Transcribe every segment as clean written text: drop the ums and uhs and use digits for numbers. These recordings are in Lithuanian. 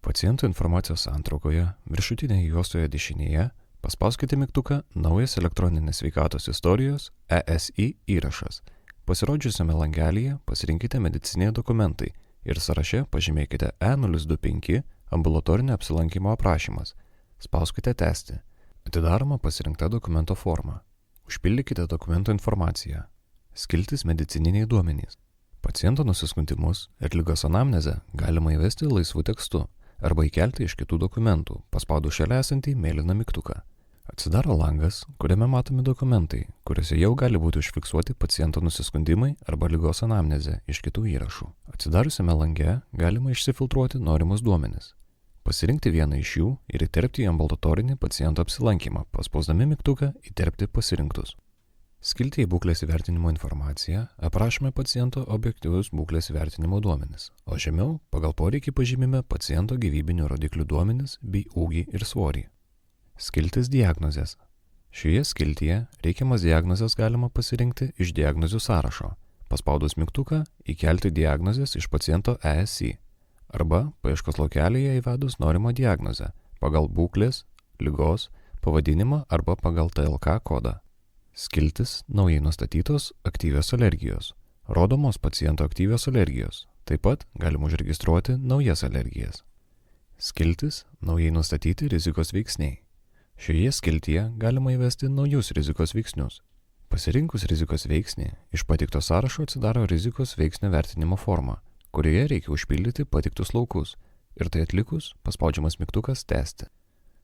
Paciento informacijos santraukoje viršutinėje juostoje dešinėje paspauskite mygtuką Naujas elektroninės sveikatos istorijos ESI įrašas. Pasirodžiusiame langelyje pasirinkite medicininiai dokumentai ir sąraše pažymėkite E025 ambulatorinio apsilankymo aprašymas. Spauskite tęsti. Atidaroma pasirinkta dokumento forma. Užpildykite dokumento informaciją. Skiltis medicininiai duomenys. Paciento nusiskundimus ir ligos anamnezę galima įvesti laisvu tekstu arba įkelti iš kitų dokumentų, paspaudus šalia esantį mėlyną mygtuką. Atsidaro langas, kuriame matomi dokumentai, kuriuose jau gali būti užfiksuoti paciento nusiskundimai arba ligos anamnezė iš kitų įrašų. Atsidariusiame lange galima išsifiltruoti norimus duomenis. Pasirinkti vieną iš jų ir įterpti į ambulatorinį paciento apsilankymą, paspausdami mygtuką įterpti pasirinktus. Skiltyje būklės įvertinimo informacija aprašome paciento objektyvius būklės įvertinimo duomenis, o žemiau pagal poreikį pažymime paciento gyvybinių rodiklių duomenis bei ūgį ir svorį. Skiltis diagnozės. Šioje skiltyje reikiamas diagnozės galima pasirinkti iš diagnozių sąrašo, paspaudus mygtuką įkelti diagnozės iš paciento ESI arba paieškos laukelyje įvedus norimą diagnozę pagal būklės, ligos, pavadinimą arba pagal TLK kodą. Skiltis naujai nustatytos aktyvios alergijos. Rodomos paciento aktyvios alergijos. Taip pat galima užregistruoti naujas alergijas. Skiltis naujai nustatyti rizikos veiksniai. Šioje skiltyje galima įvesti naujus rizikos veiksnius. Pasirinkus rizikos veiksnį, iš pateikto sąrašo atsidaro rizikos veiksnio vertinimo forma, kurioje reikia užpildyti pateiktus laukus ir tai atlikus paspaudžiamas mygtukas tęsti.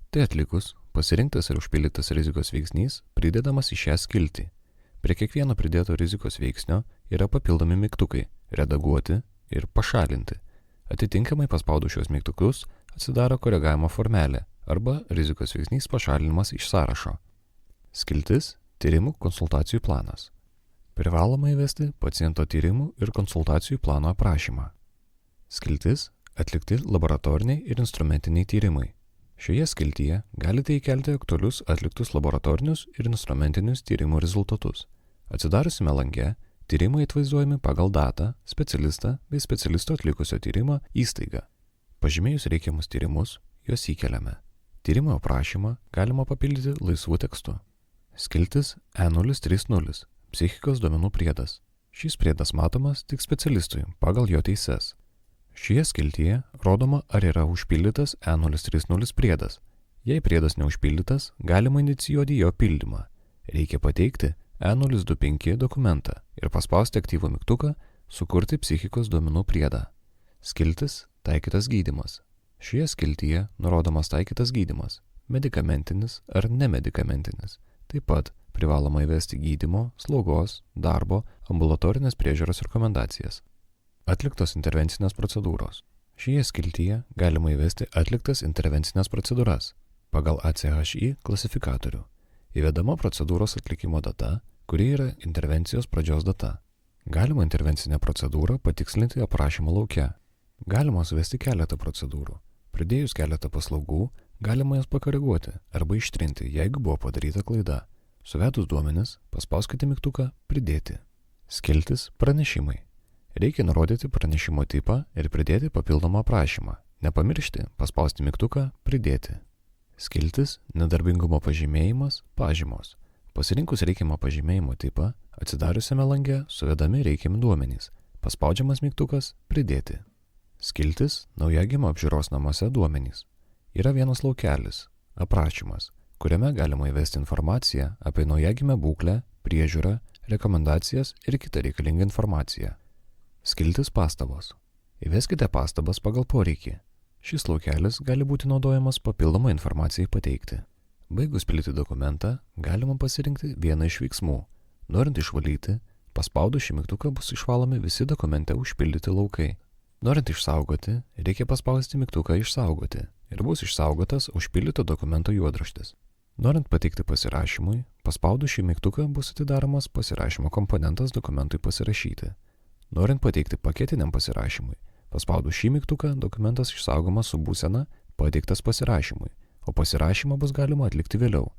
Tai atlikus, pasirinktas ir užpildytas rizikos veiksnys pridedamas į šią skiltį. Prie kiekvieno pridėto rizikos veiksnio yra papildomi mygtukai redaguoti ir pašalinti. Atitinkamai paspaudus šios mygtukus atsidaro koregavimo formelė arba rizikos veiksnys pašalinimas iš sąrašo. Skiltis tyrimų konsultacijų planas. Privaloma įvesti paciento tyrimų ir konsultacijų plano aprašymą. Skiltis atlikti laboratoriniai ir instrumentiniai tyrimai. Šioje skiltyje galite įkelti aktualius atliktus laboratorinius ir instrumentinius tyrimų rezultatus. Atsidariusime lange tyrimai atvaizduojami pagal datą, specialistą bei specialisto atlikusio tyrimą įstaigą. Pažymėjus reikiamus tyrimus, juos įkeliame. Tyrimo aprašymą galima papildyti laisvu tekstu. Skiltis E030 – psichikos duomenų priedas. Šis priedas matomas tik specialistui pagal jo teises. Šioje skiltyje rodoma, ar yra užpildytas E030 priedas. Jei priedas neužpildytas, galima inicijuoti jo pildymą. Reikia pateikti E025 dokumentą ir paspausti aktyvų mygtuką sukurti psichikos duomenų priedą. Skiltis taikytas gydymas. Šioje skiltyje nurodomas taikytas gydymas – medikamentinis ar nemedikamentinis. Taip pat privaloma įvesti gydymo, slaugos, darbo, ambulatorinės priežiūros rekomendacijas. Atliktos intervencinės procedūros. Šioje skiltyje galima įvesti atliktas intervencinės procedūras pagal ACHI klasifikatorių. Įvedama procedūros atlikimo data, kuri yra intervencijos pradžios data. Galima intervencinę procedūrą patikslinti aprašymo lauke. Galima suvesti keletą procedūrų. Pridėjus keletą paslaugų, galima jas pakoreguoti arba ištrinti, jeigu buvo padaryta klaida. Suvedus duomenis, paspauskite mygtuką pridėti. Skiltis pranešimai. Reikia nurodyti pranešimo tipą ir pridėti papildomą aprašymą. Nepamiršti paspausti mygtuką pridėti. Skiltis nedarbingumo pažymėjimas pažymos. Pasirinkus reikiamą pažymėjimo tipą, atsidariusiame lange suvedami reikiami duomenys. Paspaudžiamas mygtukas pridėti. Skiltis naujagimio apžiūros namuose duomenys. Yra vienas laukelis aprašymas, kuriame galima įvesti informaciją apie naujagimio būklę, priežiūrą, rekomendacijas ir kitą reikalingą informaciją. Skiltis pastabos. Įveskite pastabas pagal poreikį. Šis laukelis gali būti naudojamas papildomai informacijai pateikti. Baigus pildyti dokumentą, galima pasirinkti vieną iš veiksmų. Norint išvalyti, paspaudus šį mygtuką bus išvalomi visi dokumente užpildyti laukai. Norint išsaugoti, reikia paspausti mygtuką išsaugoti ir bus išsaugotas užpildyto dokumento juodraštis. Norint pateikti pasirašymui, paspaudus šį mygtuką bus atidaromas pasirašymo komponentas dokumentui pasirašyti. Norint pateikti paketiniam pasirašymui, paspaudus šį mygtuką dokumentas išsaugomas su būsena pateiktas pasirašymui, o pasirašymą bus galima atlikti vėliau.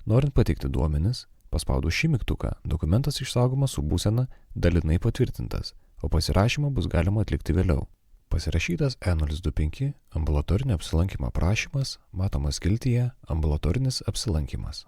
Norint pateikti duomenis, paspaudus šį mygtuką dokumentas išsaugomas su būsena dalinai patvirtintas, o pasirašymą bus galima atlikti vėliau. Pasirašytas E025 ambulatorinio apsilankymo prašymas matomas skiltyje ambulatorinis apsilankymas.